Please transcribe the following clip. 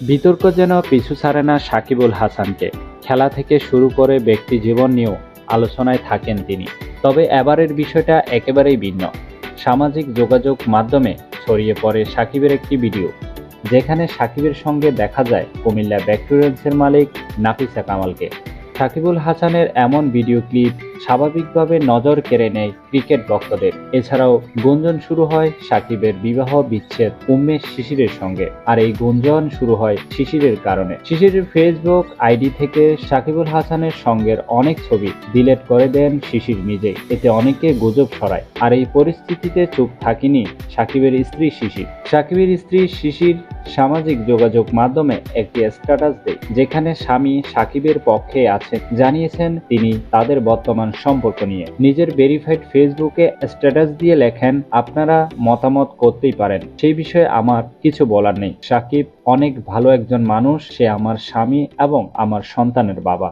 বিতর্ক যেন পিছু ছাড়ে না সাকিবুল হাসানকে। খেলা থেকে শুরু করে ব্যক্তি জীবন নিয়েও আলোচনায় থাকেন তিনি। তবে এবারের বিষয়টা একেবারেই ভিন্ন। সামাজিক যোগাযোগ মাধ্যমে ছড়িয়ে পড়ে সাকিবের একটি ভিডিও, যেখানে সাকিবের সঙ্গে দেখা যায় কুমিল্লা ভেক্টোরিয়ান্সের মালিক নাফিসা কামালকে। সাকিবুল হাসানের এমন ভিডিও ক্লিপ স্বাভাবিকভাবে নজর কেড়ে নেয় ক্রিকেট ভক্তদের। এছাড়াও গুঞ্জন শুরু হয় সাকিবের বিবাহ বিচ্ছেদ উম্মেশ শিশিরের সঙ্গে। আর এই গুঞ্জন শুরু হয় শিশিরের কারণে। শিশিরের ফেসবুক আইডি থেকে সাকিবুল হাসানের সঙ্গের অনেক ছবি ডিলিট করে দেন শিশির নিজেই। এতে অনেকে গুজব ছড়ায়। আর এই পরিস্থিতিতে চুপ থাকেনি সাকিবের স্ত্রী শিশির। সাকিবের স্ত্রী শিশির সামাজিক যোগাযোগ মাধ্যমে একটি স্ট্যাটাস দেয়, যেখানে স্বামী সাকিবের পক্ষে আছেন, জানিয়েছেন তিনি তাদের বর্তমান সম্পর্ক নিয়ে। নিজের ভেরিফাইড ফেসবুকে স্ট্যাটাস দিয়ে লেখেন, আপনারা মতামত করতেই পারেন, সেই বিষয়ে আমার কিছু বলার নেই। সাকিব অনেক ভালো একজন মানুষ, সে আমার স্বামী এবং আমার সন্তানের বাবা।